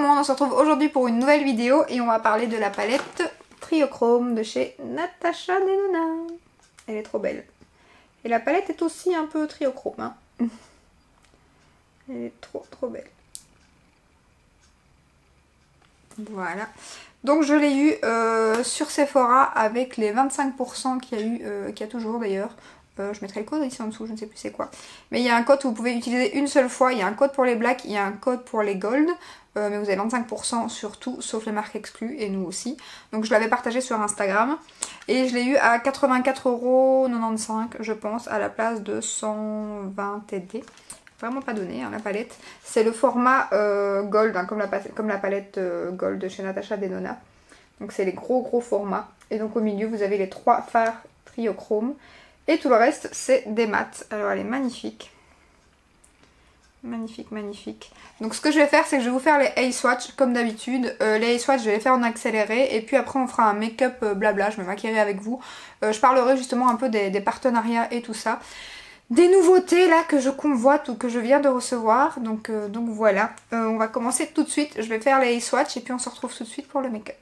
monde, on se retrouve aujourd'hui pour une nouvelle vidéo et on va parler de la palette Triochrome de chez Natasha Denona. Elle est trop belle. Et la palette est aussi un peu triochrome. Hein. Elle est trop belle. Voilà. Donc je l'ai eu sur Sephora avec les 25% qu'il y a eu, qu'il y a toujours d'ailleurs. Je mettrai le code ici en dessous, je ne sais plus c'est quoi. Mais il y a un code que vous pouvez utiliser une seule fois. Il y a un code pour les blacks, il y a un code pour les gold. Mais vous avez 25% sur tout, sauf les marques exclues, et nous aussi. Donc je l'avais partagé sur Instagram. Et je l'ai eu à 84,95 € je pense, à la place de 120 TD. Vraiment pas donné hein, la palette. C'est le format gold, hein, comme la palette gold de chez Natasha Denona. Donc c'est les gros formats. Et donc au milieu vous avez les 3 fards triochrome. Et tout le reste c'est des mats. Alors elle est magnifique. Magnifique. Donc ce que je vais faire c'est que je vais vous faire les eye swatch comme d'habitude. Les eye swatch je vais les faire en accéléré. Et puis après on fera un make-up blabla, je me maquillerai avec vous. Je parlerai justement un peu des partenariats et tout ça. Des nouveautés là que je convoite ou que je viens de recevoir. Donc voilà. On va commencer tout de suite. Je vais faire les eye swatch et puis on se retrouve tout de suite pour le make-up.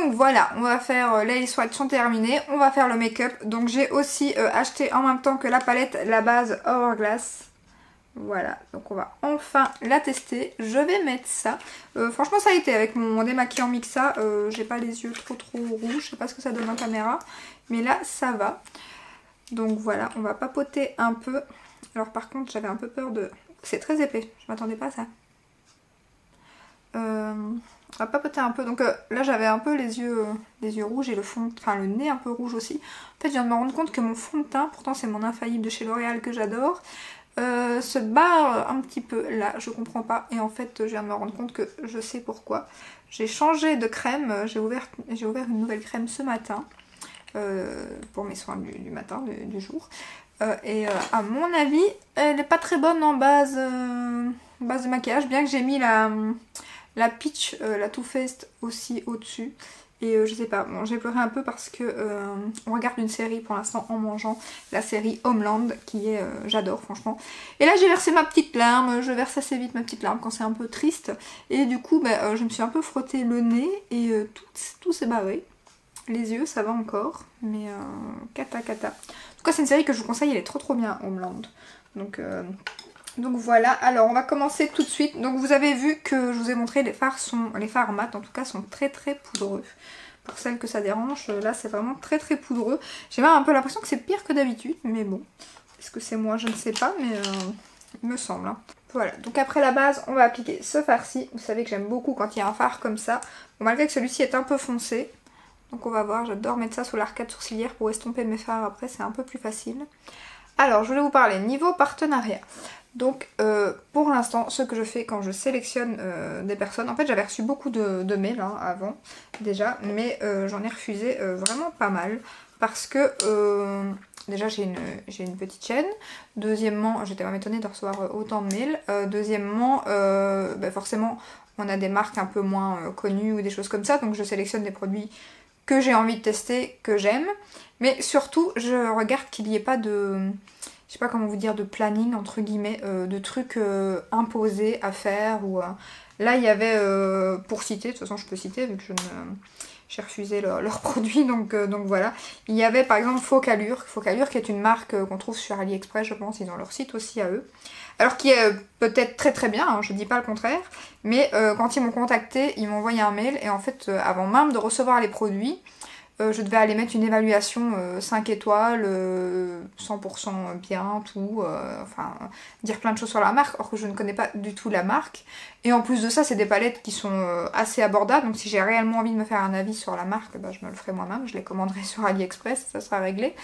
Donc voilà, on va faire les swatchs sont terminés, on va faire le make-up. Donc j'ai aussi acheté en même temps que la palette la base Hourglass. Voilà, donc on va enfin la tester. Je vais mettre ça. Franchement ça a été avec mon démaquillant Mixa. J'ai pas les yeux trop rouges, je sais pas ce que ça donne en caméra. Mais là ça va. Donc voilà, on va papoter un peu. Alors par contre j'avais un peu peur de... C'est très épais, je m'attendais pas à ça. On va papoter un peu. Donc là j'avais un peu les yeux rouges et le fond, enfin le nez un peu rouge aussi. En fait je viens de me rendre compte que mon fond de teint, pourtant c'est mon infaillible de chez L'Oréal que j'adore, se barre un petit peu là, je comprends pas. Et en fait je viens de me rendre compte que je sais pourquoi. J'ai changé de crème, j'ai ouvert une nouvelle crème ce matin pour mes soins du matin, du jour. Et à mon avis elle n'est pas très bonne en base de maquillage, bien que j'ai mis la Peach, la Too Faced aussi au-dessus. Et je sais pas, bon j'ai pleuré un peu parce que on regarde une série pour l'instant en mangeant, la série Homeland, qui est, j'adore franchement. Et là j'ai versé ma petite larme, je verse assez vite ma petite larme quand c'est un peu triste. Et du coup bah, je me suis un peu frotté le nez et tout s'est barré. Les yeux ça va encore, mais cata. En tout cas c'est une série que je vous conseille, elle est trop bien, Homeland. Donc voilà, alors on va commencer tout de suite. Donc vous avez vu que je vous ai montré les fards mat en tout cas sont très poudreux. Pour celles que ça dérange, là c'est vraiment très poudreux. J'ai même un peu l'impression que c'est pire que d'habitude, mais bon. Est-ce que c'est moi? Je ne sais pas, mais il me semble. Hein. Voilà, donc après la base, on va appliquer ce fard-ci. Vous savez que j'aime beaucoup quand il y a un fard comme ça. Bon, malgré que celui-ci est un peu foncé. Donc on va voir, j'adore mettre ça sous l'arcade sourcilière pour estomper mes fards après, c'est un peu plus facile. Alors je voulais vous parler niveau partenariat. Donc pour l'instant ce que je fais quand je sélectionne des personnes, en fait j'avais reçu beaucoup de mails hein, avant déjà, mais j'en ai refusé vraiment pas mal parce que déjà j'ai une petite chaîne, deuxièmement j'étais même étonnée de recevoir autant de mails, deuxièmement bah forcément on a des marques un peu moins connues ou des choses comme ça, donc je sélectionne des produits que j'ai envie de tester, que j'aime, mais surtout je regarde qu'il n'y ait pas de... je sais pas comment vous dire, de planning entre guillemets, de trucs imposés à faire. Ou là il y avait, pour citer, de toute façon je peux citer vu que j'ai refusé leurs produits, donc voilà. Il y avait par exemple Focalure qui est une marque qu'on trouve sur AliExpress je pense, ils ont leur site aussi à eux. Alors qui est peut-être très bien, hein, je dis pas le contraire, mais quand ils m'ont contacté, ils m'ont envoyé un mail et en fait avant même de recevoir les produits, je devais aller mettre une évaluation 5 étoiles, 100% bien, tout, enfin dire plein de choses sur la marque, or que je ne connais pas du tout la marque. Et en plus de ça, c'est des palettes qui sont assez abordables, donc si j'ai réellement envie de me faire un avis sur la marque, bah, je me le ferai moi-même, je les commanderai sur AliExpress, ça sera réglé.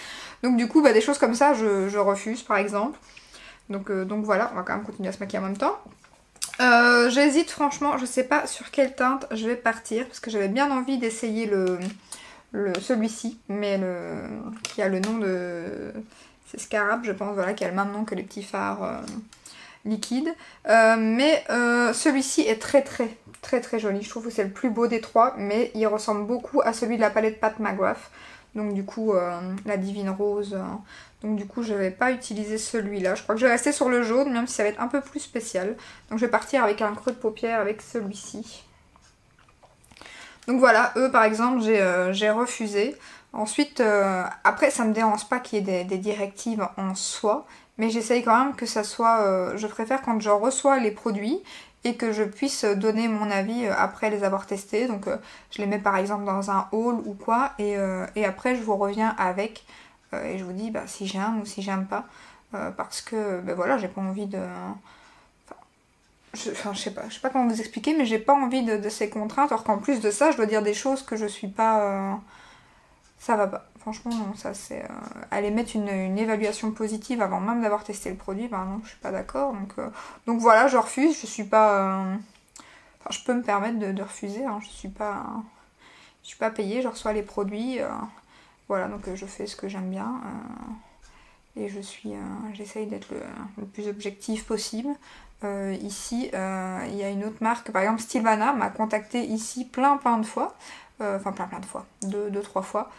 Donc du coup, bah, des choses comme ça, je refuse par exemple. Donc voilà, on va quand même continuer à se maquiller en même temps. J'hésite franchement, je sais pas sur quelle teinte je vais partir, parce que j'avais bien envie d'essayer celui-ci, mais qui a le nom de... c'est Scarab, je pense, voilà, qui a le même nom que les petits fards liquides. Mais celui-ci est très joli. Je trouve que c'est le plus beau des trois, mais il ressemble beaucoup à celui de la palette Pat McGrath. Donc du coup, la Divine Rose. Donc du coup, je vais pas utiliser celui-là. Je crois que je vais rester sur le jaune, même si ça va être un peu plus spécial. Donc je vais partir avec un creux de paupière avec celui-ci. Donc voilà, eux par exemple j'ai refusé. Ensuite, après ça me dérange pas qu'il y ait des directives en soi, mais j'essaye quand même que ça soit, je préfère quand je reçois les produits et que je puisse donner mon avis après les avoir testés. Donc je les mets par exemple dans un haul ou quoi, et après je vous reviens avec, et je vous dis bah, si j'aime ou si j'aime pas, parce que ben voilà, j'ai pas envie de... je sais pas comment vous expliquer, mais j'ai pas envie de ces contraintes, alors qu'en plus de ça, je dois dire des choses que je suis pas... ça va pas. Franchement, non, ça c'est... aller mettre une évaluation positive avant même d'avoir testé le produit, ben non, je suis pas d'accord. Donc voilà, je refuse, je suis pas... Enfin, je peux me permettre de refuser, hein, je suis pas payée, je reçois les produits, voilà, donc je fais ce que j'aime bien, et j'essaye d'être le plus objectif possible. Ici, il y a une autre marque, par exemple Stilvana m'a contacté ici plein de fois, enfin plein de fois, 2-3 fois,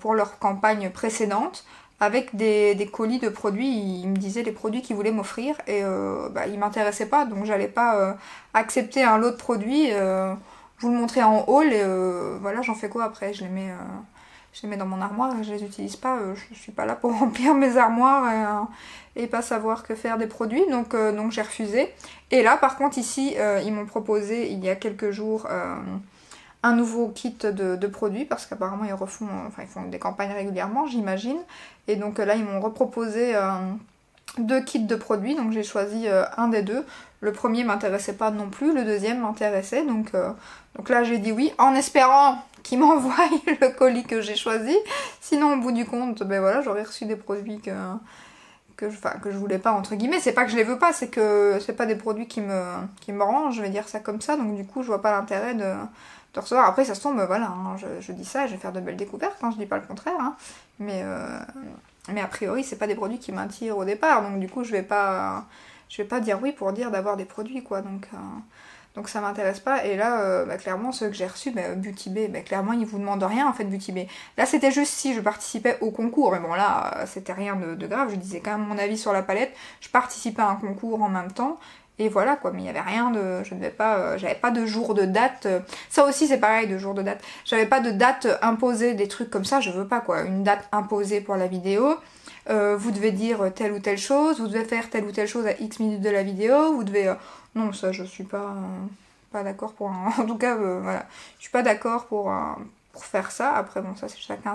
pour leur campagne précédente, avec des colis de produits. Ils me disaient les produits qu'ils voulaient m'offrir, et bah, ils m'intéressaient pas, donc j'allais pas accepter un lot de produits vous le montrer en haul et voilà, j'en fais quoi après, je les mets dans mon armoire et je les utilise pas, je suis pas là pour remplir mes armoires et pas savoir que faire des produits, donc j'ai refusé. Et là par contre ici, ils m'ont proposé il y a quelques jours un nouveau kit de produits, parce qu'apparemment ils refont, enfin ils font des campagnes régulièrement j'imagine, et donc là ils m'ont reproposé 2 kits de produits, donc j'ai choisi un des deux. Le premier m'intéressait pas non plus, le deuxième m'intéressait, donc là j'ai dit oui, en espérant qu'ils m'envoient le colis que j'ai choisi, sinon au bout du compte, ben voilà, j'aurais reçu des produits que je voulais pas, entre guillemets. C'est pas que je les veux pas, c'est que c'est pas des produits qui me rangent, je vais dire ça comme ça, donc du coup je vois pas l'intérêt de recevoir. Après ça se tombe, voilà, hein, je dis ça et je vais faire de belles découvertes, hein, je dis pas le contraire, hein, mais a priori c'est pas des produits qui m'attirent au départ, donc du coup je vais pas dire oui pour dire d'avoir des produits, quoi, donc ça m'intéresse pas. Et là bah, clairement ceux que j'ai reçus, bah, Beauty Bay, bah, clairement ils vous demandent rien en fait. Beauty Bay, là c'était juste si je participais au concours, mais bon là c'était rien de grave, je disais quand même mon avis sur la palette, je participais à un concours en même temps. Et voilà quoi, mais il n'y avait rien de... Je ne devais pas... j'avais pas de jour de date. Ça aussi c'est pareil, de jour de date. J'avais pas de date imposée, des trucs comme ça, je veux pas quoi. Une date imposée pour la vidéo. Vous devez dire telle ou telle chose, vous devez faire telle ou telle chose à X minutes de la vidéo, vous devez... Non, ça je suis pas d'accord pour... En tout cas, voilà. Je suis pas d'accord pour faire ça. Après bon, ça c'est chacun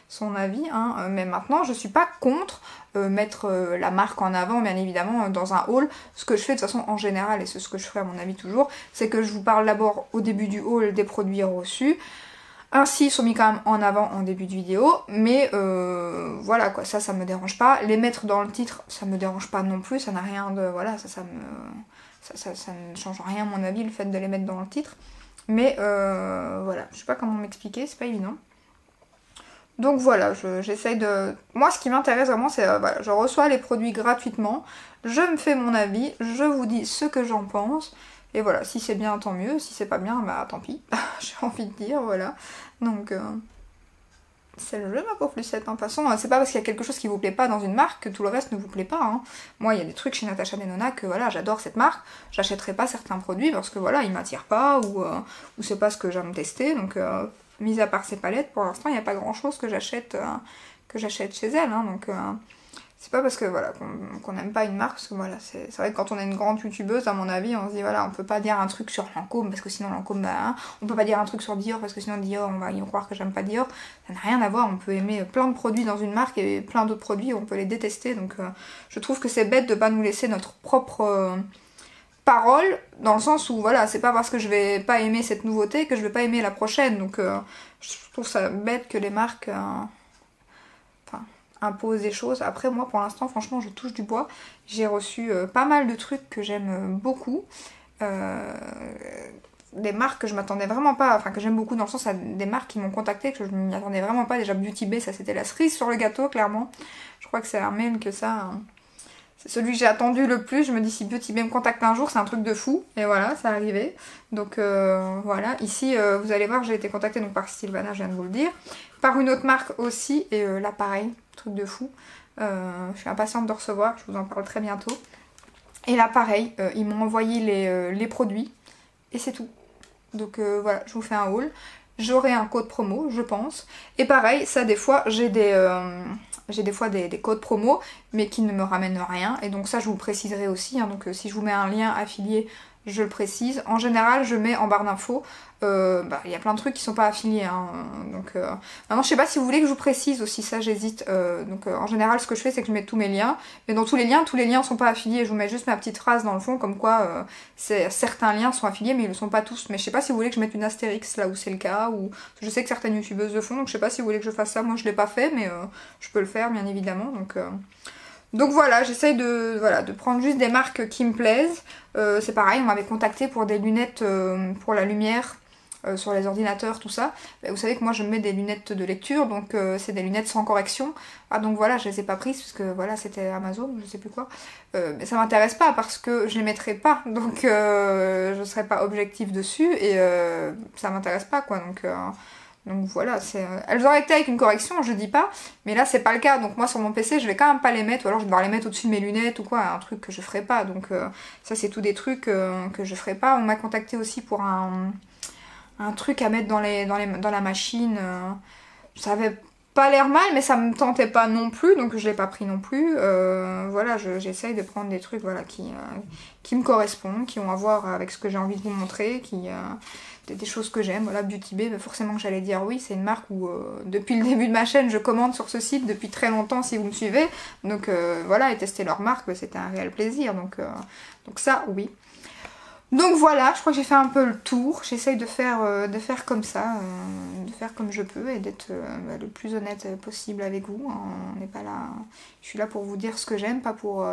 son avis, hein. Mais maintenant je suis pas contre mettre la marque en avant, bien évidemment, dans un haul. Ce que je fais de toute façon en général, et c'est ce que je ferai à mon avis toujours, c'est que je vous parle d'abord au début du haul des produits reçus. Ainsi, ils sont mis quand même en avant en début de vidéo, mais voilà quoi, ça me dérange pas. Les mettre dans le titre, ça me dérange pas non plus, ça n'a rien de... Voilà, ça ne change rien à mon avis, le fait de les mettre dans le titre. Mais voilà, je sais pas comment m'expliquer, c'est pas évident. Donc voilà, j'essaye de... Moi ce qui m'intéresse vraiment c'est, voilà, je reçois les produits gratuitement, je me fais mon avis, je vous dis ce que j'en pense, et voilà, si c'est bien tant mieux, si c'est pas bien, bah tant pis, j'ai envie de dire, voilà. Donc c'est le jeu ma pauvre Lucette, hein. De toute façon, c'est pas parce qu'il y a quelque chose qui vous plaît pas dans une marque que tout le reste ne vous plaît pas, hein. Moi il y a des trucs chez Natasha Denona que voilà, j'adore cette marque, j'achèterai pas certains produits parce que voilà, ils m'attirent pas, ou c'est pas ce que j'aime tester, donc... mis à part ces palettes, pour l'instant, il n'y a pas grand chose que j'achète chez elle, hein, donc c'est pas parce que voilà qu'on n'aime pas une marque, parce que voilà, c'est vrai que quand on est une grande youtubeuse, à mon avis, on se dit voilà, on peut pas dire un truc sur Lancôme, parce que sinon Lancôme, bah, hein, on peut pas dire un truc sur Dior, parce que sinon Dior, on va y croire que j'aime pas Dior, ça n'a rien à voir, on peut aimer plein de produits dans une marque, et plein d'autres produits, on peut les détester, donc je trouve que c'est bête de pas nous laisser notre propre... parole, dans le sens où voilà, c'est pas parce que je vais pas aimer cette nouveauté que je vais pas aimer la prochaine, donc je trouve ça bête que les marques imposent des choses. Après moi pour l'instant franchement je touche du bois, j'ai reçu pas mal de trucs que j'aime beaucoup, des marques que je m'attendais vraiment pas, enfin que j'aime beaucoup dans le sens à des marques qui m'ont contacté que je m'y attendais vraiment pas. Déjà Beauty Bay, ça c'était la cerise sur le gâteau clairement, je crois que c'est un mail que ça... C'est celui que j'ai attendu le plus, je me dis si Beauty Bay me contacte un jour, c'est un truc de fou. Et voilà, ça arrivé. Donc voilà, ici vous allez voir, j'ai été contactée donc par Sylvana, je viens de vous le dire. Par une autre marque aussi, et là pareil, truc de fou. Je suis impatiente de recevoir, je vous en parle très bientôt. Et là pareil, ils m'ont envoyé les produits, et c'est tout. Donc voilà, je vous fais un haul. J'aurai un code promo, je pense. Et pareil, ça des fois, j'ai des fois des codes promo, mais qui ne me ramènent rien. Et donc ça, je vous préciserai aussi. Hein, donc si je vous mets un lien affilié, je le précise. En général, je mets en barre d'infos. Il y a plein de trucs qui sont pas affiliés. Hein, donc maintenant, je sais pas si vous voulez que je vous précise aussi ça, j'hésite. En général, ce que je fais, c'est que je mets tous mes liens. Mais dans tous les liens sont pas affiliés. Je vous mets juste ma petite phrase dans le fond, comme quoi certains liens sont affiliés, mais ils le sont pas tous. Mais je sais pas si vous voulez que je mette une astérix là où c'est le cas. Ou je sais que certaines youtubeuses le font, donc je sais pas si vous voulez que je fasse ça. Moi, je l'ai pas fait, mais je peux le faire, bien évidemment. Donc voilà, j'essaye de prendre juste des marques qui me plaisent. C'est pareil, on m'avait contacté pour des lunettes pour la lumière sur les ordinateurs, tout ça. Vous savez que moi je mets des lunettes de lecture, donc c'est des lunettes sans correction. Ah donc voilà, je les ai pas prises parce que voilà, c'était Amazon, je sais plus quoi. Mais ça m'intéresse pas parce que je les mettrai pas, donc je serai pas objective dessus et ça m'intéresse pas quoi. Donc voilà, elles auraient été avec une correction, je dis pas, mais là c'est pas le cas, donc moi sur mon PC je vais quand même pas les mettre, ou alors je vais devoir les mettre au-dessus de mes lunettes ou quoi, un truc que je ferai pas, donc ça c'est tout des trucs que je ferai pas. On m'a contacté aussi pour un un truc à mettre dans la machine. Ça avait pas l'air mal, mais ça me tentait pas non plus, donc je l'ai pas pris non plus. Voilà, j'essaye de prendre des trucs voilà, qui me correspondent, qui ont à voir avec ce que j'ai envie de vous montrer, des choses que j'aime. Voilà, Beauty Bay, forcément que j'allais dire oui, c'est une marque où depuis le début de ma chaîne, je commande sur ce site depuis très longtemps si vous me suivez. Donc voilà, et tester leur marque, c'était un réel plaisir. Donc ça, oui. Donc voilà, je crois que j'ai fait un peu le tour. J'essaye de faire comme ça, de faire comme je peux et d'être le plus honnête possible avec vous. On n'est pas là. Je suis là pour vous dire ce que j'aime, pas pour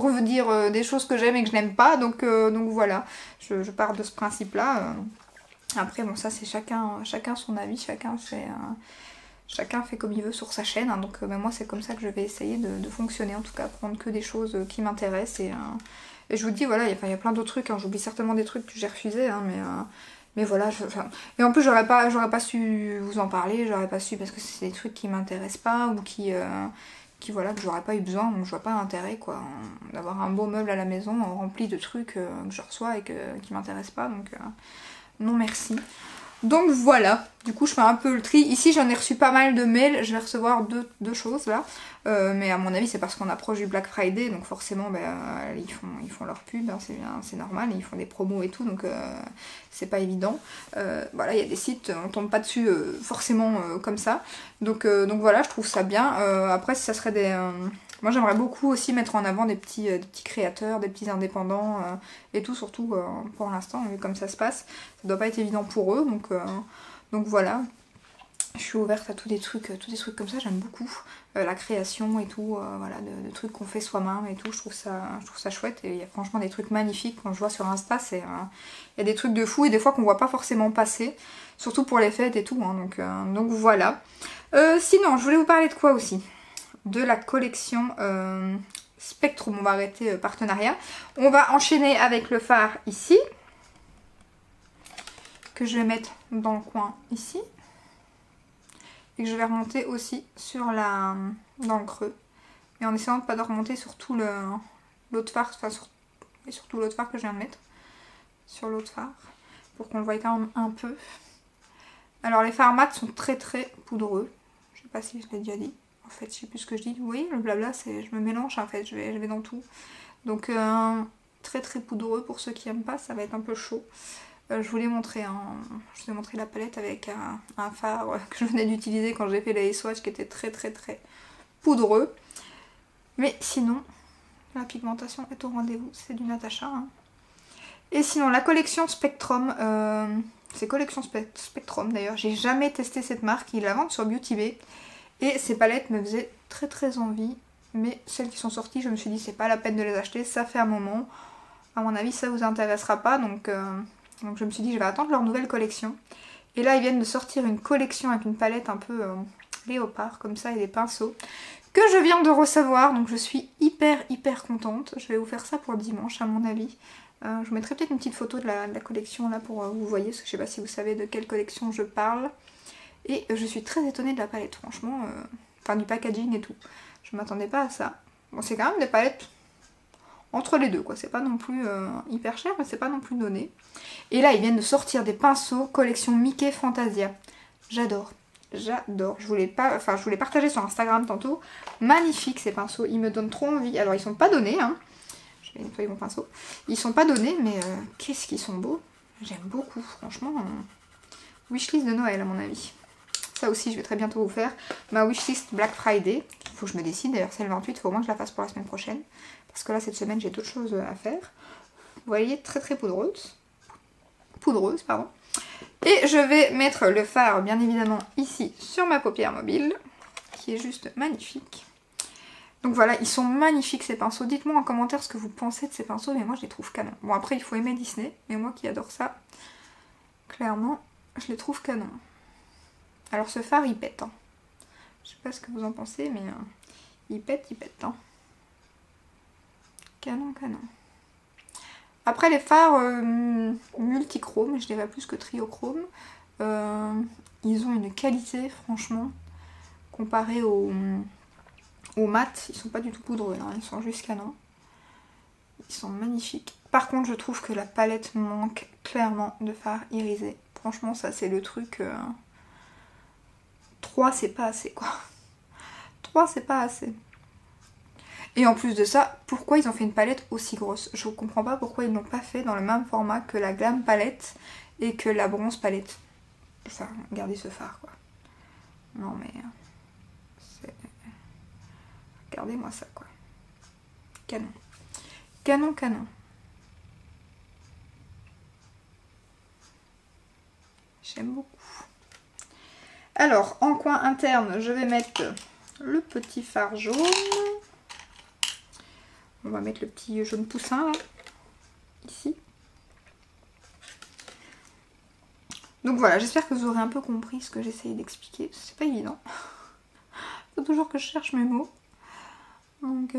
vous dire des choses que j'aime et que je n'aime pas. Donc voilà, je pars de ce principe-là. Après, bon, ça c'est chacun son avis, chacun fait comme il veut sur sa chaîne. Hein, donc moi c'est comme ça que je vais essayer de fonctionner. En tout cas, prendre que des choses qui m'intéressent et je vous dis, voilà, il y a plein d'autres trucs, hein. J'oublie certainement des trucs que j'ai refusés, hein, mais voilà. Et en plus, j'aurais pas su vous en parler, j'aurais pas su parce que c'est des trucs qui m'intéressent pas ou voilà, que j'aurais pas eu besoin, donc je vois pas l'intérêt, quoi, d'avoir un beau meuble à la maison rempli de trucs que je reçois et qui m'intéressent pas, donc non merci. Donc voilà, du coup je fais un peu le tri. Ici j'en ai reçu pas mal de mails, je vais recevoir deux choses là. Mais à mon avis c'est parce qu'on approche du Black Friday, donc forcément ils font leur pub, hein, c'est normal, ils font des promos et tout, donc c'est pas évident. Voilà, il y a des sites, on tombe pas dessus forcément comme ça. Donc voilà, je trouve ça bien. Après si ça serait moi j'aimerais beaucoup aussi mettre en avant des petits créateurs, des petits indépendants et tout, surtout pour l'instant, vu comme ça se passe, ça doit pas être évident pour eux, donc voilà. Je suis ouverte à tous des trucs comme ça, j'aime beaucoup la création et tout, voilà, de trucs qu'on fait soi-même et tout, je trouve ça chouette, et il y a franchement des trucs magnifiques quand je vois sur Insta, il y a des trucs de fou et des fois qu'on voit pas forcément passer, surtout pour les fêtes et tout, hein, donc voilà. Sinon, je voulais vous parler de quoi aussi ? De la collection Spectrum. On va arrêter partenariat. On va enchaîner avec le phare ici, que je vais mettre dans le coin ici, et que je vais remonter aussi dans le creux, et en essayant de pas de remonter sur tout l'autre phare, et surtout l'autre phare que je viens de mettre sur l'autre phare, pour qu'on le voie quand même un peu. Alors les fards mat sont très très poudreux, je sais pas si je l'ai déjà dit. En fait, je sais plus ce que je dis. Oui, le blabla, je me mélange en fait, je vais dans tout. Donc très très poudreux pour ceux qui aiment pas, ça va être un peu chaud. Je vous ai montré la palette avec un fard que je venais d'utiliser quand j'ai fait les swatchs qui était très très très poudreux. Mais sinon, la pigmentation est au rendez-vous, c'est du Natasha. Hein. Et sinon, la collection Spectrum, c'est collection Spectrum d'ailleurs, j'ai jamais testé cette marque, ils la vendent sur Beauty Bay. Et ces palettes me faisaient très très envie, mais celles qui sont sorties, je me suis dit c'est pas la peine de les acheter, ça fait un moment. À mon avis ça vous intéressera pas, donc je me suis dit je vais attendre leur nouvelle collection. Et là ils viennent de sortir une collection avec une palette un peu léopard comme ça et des pinceaux que je viens de recevoir, donc je suis hyper contente. Je vais vous faire ça pour dimanche à mon avis. Je vous mettrai peut-être une petite photo de la collection là pour vous voyez, parce que je sais pas si vous savez de quelle collection je parle. Et je suis très étonnée de la palette, franchement, enfin du packaging et tout. Je m'attendais pas à ça. Bon, c'est quand même des palettes entre les deux, quoi. C'est pas non plus hyper cher, mais c'est pas non plus donné. Et là, ils viennent de sortir des pinceaux collection Mickey Fantasia. J'adore. Je voulais partager sur Instagram tantôt. Magnifique ces pinceaux, ils me donnent trop envie. Alors, ils sont pas donnés, hein. Je vais nettoyer mon pinceau. Ils sont pas donnés, mais qu'est-ce qu'ils sont beaux. J'aime beaucoup, franchement. Wishlist de Noël, à mon avis. Ça aussi je vais très bientôt vous faire ma wishlist Black Friday. Il faut que je me décide, d'ailleurs c'est le 28, il faut au moins que je la fasse pour la semaine prochaine. Parce que là cette semaine j'ai d'autres choses à faire. Vous voyez, très très poudreuse. Pardon. Et je vais mettre le fard bien évidemment ici sur ma paupière mobile. Qui est juste magnifique. Donc voilà, ils sont magnifiques ces pinceaux. Dites-moi en commentaire ce que vous pensez de ces pinceaux, mais moi je les trouve canon. Bon après il faut aimer Disney, mais moi qui adore ça, clairement je les trouve canon. Alors ce fard il pète, hein. Je sais pas ce que vous en pensez, mais il pète, hein. Canon. Après les fards multichrome, je dirais plus que triochrome, ils ont une qualité franchement, comparé aux mat, ils sont pas du tout poudreux, hein. Ils sont juste canons. Ils sont magnifiques. Par contre je trouve que la palette manque clairement de fard irisé. franchement ça c'est le truc... 3 c'est pas assez quoi. 3 c'est pas assez. Et en plus de ça, pourquoi ils ont fait une palette aussi grosse? Je comprends pas pourquoi ils l'ont pas fait dans le même format que la Glam palette et que la bronze palette. Enfin, regardez ce fard quoi. Non mais... regardez-moi ça quoi. Canon. Canon, canon. J'aime beaucoup. Alors, en coin interne, je vais mettre le petit fard jaune. On va mettre le petit jaune poussin là, ici. Donc voilà, j'espère que vous aurez un peu compris ce que j'essayais d'expliquer. C'est pas évident. Faut toujours que je cherche mes mots. Donc,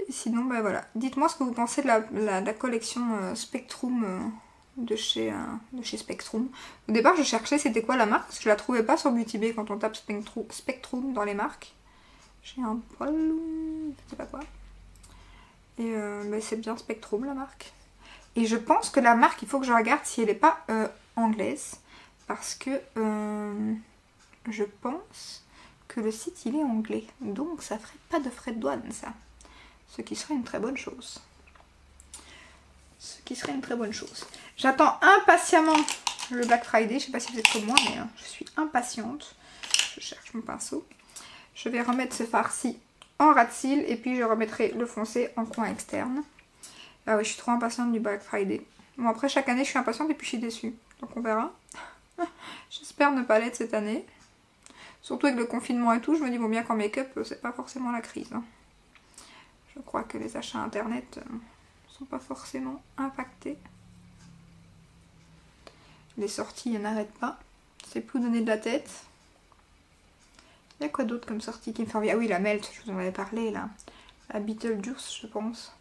sinon, bah voilà. Dites-moi ce que vous pensez de la collection Spectrum de chez Spectrum. Au départ, je cherchais c'était quoi la marque, parce que je la trouvais pas sur Beauty Bay quand on tape Spectrum dans les marques. J'ai un poil, je sais pas quoi. Et bah, c'est bien Spectrum la marque. Et je pense que la marque, il faut que je regarde si elle n'est pas anglaise. Parce que je pense que le site il est anglais. Donc ça ferait pas de frais de douane ça. Ce qui serait une très bonne chose. Ce qui serait une très bonne chose. J'attends impatiemment le Black Friday. Je sais pas si vous êtes comme moi, mais je suis impatiente. Je cherche mon pinceau. Je vais remettre ce fard-ci en ras de cils. Et puis je remettrai le foncé en coin externe. Ah oui, je suis trop impatiente du Black Friday. Bon, après, chaque année, je suis impatiente et puis je suis déçue. Donc, on verra. J'espère ne pas l'être cette année. Surtout avec le confinement et tout, je me dis, bon, bien qu'en make-up, c'est pas forcément la crise. Hein. Je crois que les achats internet sont pas forcément impactés. Les sorties, elles n'arrêtent pas. C'est plus donner de la tête. Il y a quoi d'autre comme sortie qui me fait envie? Ah oui, la Melt, je vous en avais parlé, là. La Beetlejuice, je pense.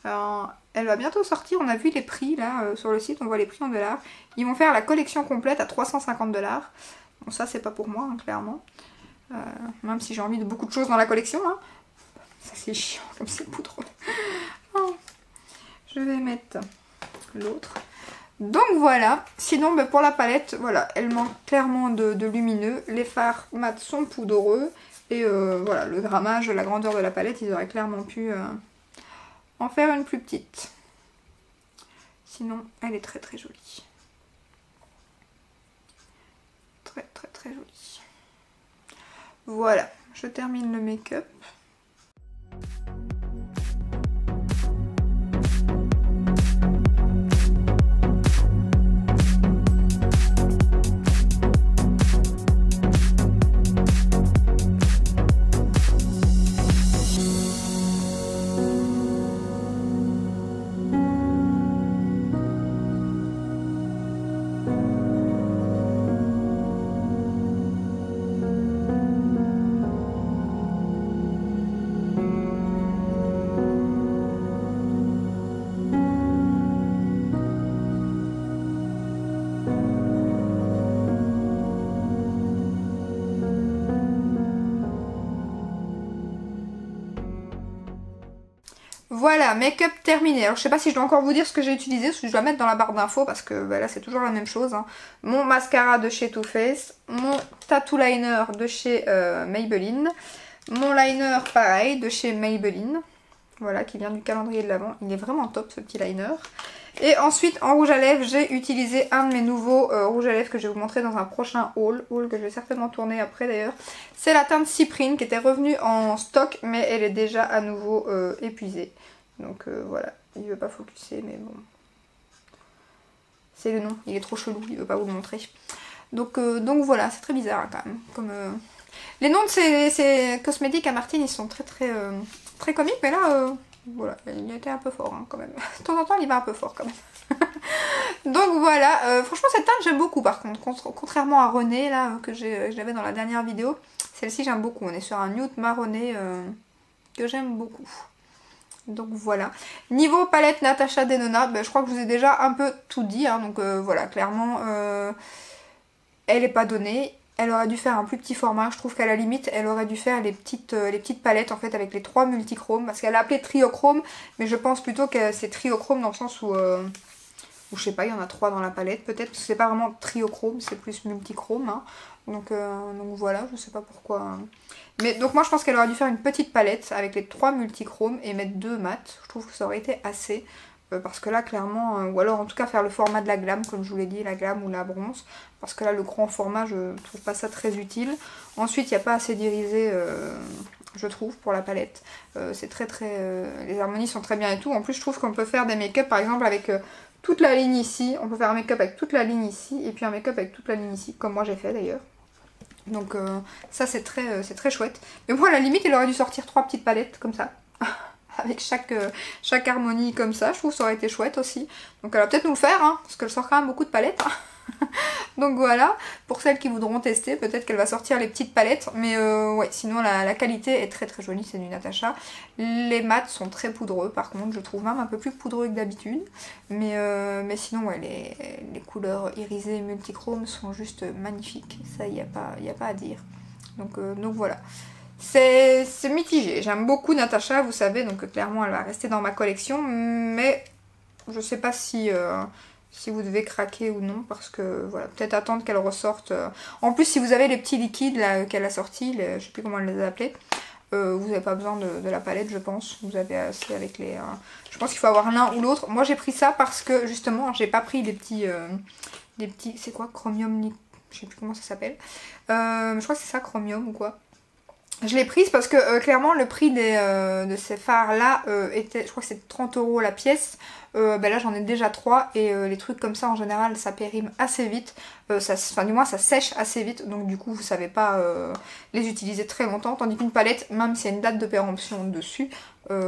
Alors, elle va bientôt sortir, on a vu les prix là sur le site, on voit les prix en dollars. Ils vont faire la collection complète à 350 $. Bon ça c'est pas pour moi hein, clairement. Même si j'ai envie de beaucoup de choses dans la collection. Hein. Ça c'est chiant comme c'est poudreux. Oh. Je vais mettre l'autre. Donc voilà, sinon bah, pour la palette, voilà, elle manque clairement de lumineux. Les fards mat sont poudreux. Et voilà, le grammage, la grandeur de la palette, ils auraient clairement pu... en faire une plus petite. Sinon, elle est très très jolie. Très très très jolie. Voilà, je termine le make-up. Voilà, make-up terminé. Alors je sais pas si je dois encore vous dire ce que j'ai utilisé, parce que je dois mettre dans la barre d'infos parce que bah, là c'est toujours la même chose. Hein. Mon mascara de chez Too Faced, mon tattoo liner de chez Maybelline, mon liner pareil de chez Maybelline, voilà qui vient du calendrier de l'Avent. Il est vraiment top ce petit liner. Et ensuite en rouge à lèvres, j'ai utilisé un de mes nouveaux rouges à lèvres que je vais vous montrer dans un prochain haul que je vais certainement tourner après d'ailleurs. C'est la teinte Cyprine qui était revenue en stock mais elle est déjà à nouveau épuisée. Donc voilà, il veut pas focuser mais bon. C'est le nom, il est trop chelou, il veut pas vous le montrer. Donc voilà, c'est très bizarre hein, quand même. Comme, les noms de ces cosmétiques à Martine ils sont très comiques mais là... voilà, il était un peu fort hein, quand même. De temps en temps, il va un peu fort quand même. Donc voilà, franchement cette teinte j'aime beaucoup par contre. Contrairement à René là que j'avais dans la dernière vidéo, celle-ci j'aime beaucoup. On est sur un nude marronné que j'aime beaucoup. Donc voilà. Niveau palette Natasha Denona, ben, je crois que je vous ai déjà un peu tout dit. Hein, donc voilà, clairement, elle n'est pas donnée. Elle aurait dû faire un plus petit format. Je trouve qu'à la limite, elle aurait dû faire les petites palettes en fait avec les 3 multichromes. Parce qu'elle a appelé triochrome, mais je pense plutôt que c'est triochrome dans le sens où Ou je sais pas, il y en a 3 dans la palette peut-être, parce que c'est pas vraiment triochrome, c'est plus multichrome. Hein. Donc voilà, je sais pas pourquoi. Mais donc moi je pense qu'elle aurait dû faire une petite palette avec les 3 multichromes et mettre 2 mat. Je trouve que ça aurait été assez. Parce que là clairement, ou alors en tout cas faire le format de la glam, comme je vous l'ai dit, la glam ou la bronze. Parce que là le grand format, je trouve pas ça très utile. Ensuite il n'y a pas assez d'irisé, je trouve, pour la palette. C'est très les harmonies sont très bien et tout. En plus je trouve qu'on peut faire des make-up par exemple avec toute la ligne ici. On peut faire un make-up avec toute la ligne ici et puis un make-up avec toute la ligne ici, comme moi j'ai fait d'ailleurs. Donc ça c'est très chouette. Mais moi à la limite il aurait dû sortir 3 petites palettes comme ça. Avec chaque harmonie comme ça, je trouve que ça aurait été chouette aussi. Donc elle va peut-être nous le faire, hein, parce qu'elle sort quand même beaucoup de palettes. Hein. Donc voilà, pour celles qui voudront tester, peut-être qu'elle va sortir les petites palettes. Mais ouais, sinon la qualité est très jolie, c'est du Natasha. Les mats sont très poudreux par contre, je trouve même un peu plus poudreux que d'habitude. Mais sinon, ouais, les couleurs irisées multichromes sont juste magnifiques. Ça, il n'y a pas à dire. Donc voilà. C'est mitigé, j'aime beaucoup Natasha, vous savez, donc clairement elle va rester dans ma collection, mais je sais pas si vous devez craquer ou non, parce que voilà, peut-être attendre qu'elle ressorte. En plus, si vous avez les petits liquides qu'elle a sortis, je sais plus comment elle les a appelés, vous n'avez pas besoin de la palette, je pense, vous avez assez avec les... je pense qu'il faut avoir l'un ou l'autre. Moi j'ai pris ça parce que justement, j'ai pas pris les petits... c'est quoi, Chromium, je sais plus comment ça s'appelle. Je crois que c'est ça, Chromium ou quoi. Je l'ai prise parce que clairement le prix de ces fards là était, je crois que c'est 30 € la pièce. Ben là j'en ai déjà 3 et les trucs comme ça en général ça périme assez vite. Enfin du moins ça sèche assez vite, donc du coup vous savez pas les utiliser très longtemps. Tandis qu'une palette, même s'il y a une date de péremption dessus,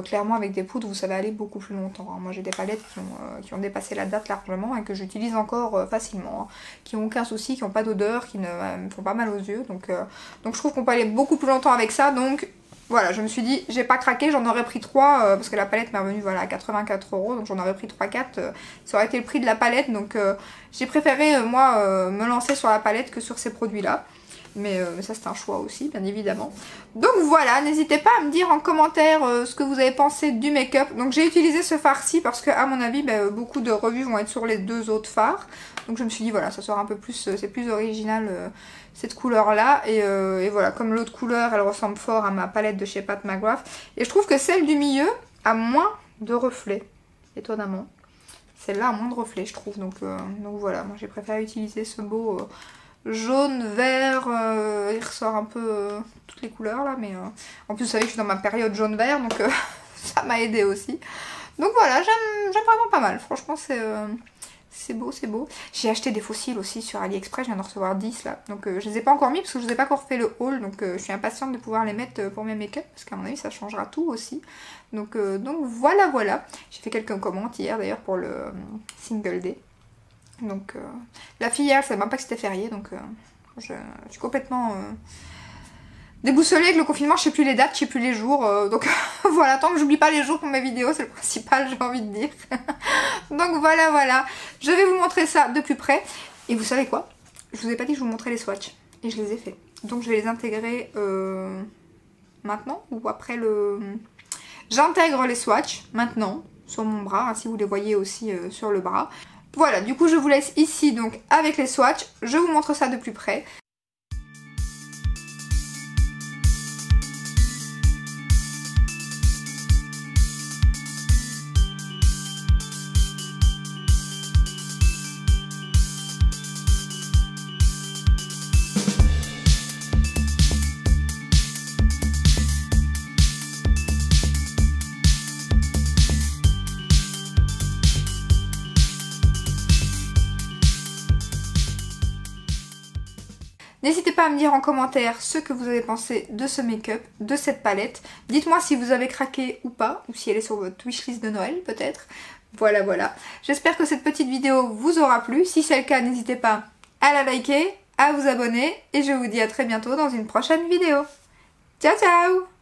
clairement avec des poudres vous savez aller beaucoup plus longtemps. Hein. Moi j'ai des palettes qui ont dépassé la date largement et que j'utilise encore facilement. Hein. Qui n'ont aucun souci, qui n'ont pas d'odeur, qui ne me font pas mal aux yeux. Donc je trouve qu'on peut aller beaucoup plus longtemps avec ça. Donc voilà, je me suis dit, j'ai pas craqué, j'en aurais pris 3 parce que la palette m'est revenue voilà, à 84 €, donc j'en aurais pris 3-4, ça aurait été le prix de la palette, donc j'ai préféré moi me lancer sur la palette que sur ces produits là. Mais ça c'est un choix aussi bien évidemment. Donc voilà, n'hésitez pas à me dire en commentaire ce que vous avez pensé du make-up. Donc j'ai utilisé ce fard-ci parce que à mon avis beaucoup de revues vont être sur les 2 autres fards. Donc je me suis dit voilà, ça sera un peu plus, c'est plus original cette couleur là. Et voilà, comme l'autre couleur elle ressemble fort à ma palette de chez Pat McGrath. Et je trouve que celle du milieu a moins de reflets, étonnamment. Celle-là a moins de reflets je trouve. Donc voilà, moi j'ai préféré utiliser ce beau... jaune, vert, il ressort un peu toutes les couleurs là, mais en plus vous savez que je suis dans ma période jaune-vert, donc ça m'a aidé aussi. Donc voilà, j'aime vraiment pas mal, franchement c'est beau, c'est beau. J'ai acheté des fossiles aussi sur AliExpress, je viens d'en recevoir 10 là, donc je les ai pas encore mis parce que je vous ai pas encore fait le haul, donc je suis impatiente de pouvoir les mettre pour mes make-up, parce qu'à mon avis ça changera tout aussi. Donc voilà, j'ai fait quelques commandes hier d'ailleurs pour le Single Day. Donc la fille hier, je savais même pas que c'était férié, donc je suis complètement déboussolée avec le confinement, je sais plus les dates, je sais plus les jours, donc voilà, tant que j'oublie pas les jours pour mes vidéos, c'est le principal, j'ai envie de dire. Donc voilà, je vais vous montrer ça de plus près, et vous savez quoi, je vous ai pas dit que je vous montrais les swatchs, et je les ai fait. Donc je vais les intégrer maintenant, ou après le... J'intègre les swatchs maintenant, sur mon bras, hein, si vous les voyez aussi sur le bras. Voilà, du coup je vous laisse ici donc avec les swatchs, je vous montre ça de plus près. N'hésitez pas à me dire en commentaire ce que vous avez pensé de ce make-up, de cette palette. Dites-moi si vous avez craqué ou pas, ou si elle est sur votre wishlist de Noël peut-être. Voilà. J'espère que cette petite vidéo vous aura plu. Si c'est le cas, n'hésitez pas à la liker, à vous abonner. Et je vous dis à très bientôt dans une prochaine vidéo. Ciao ciao!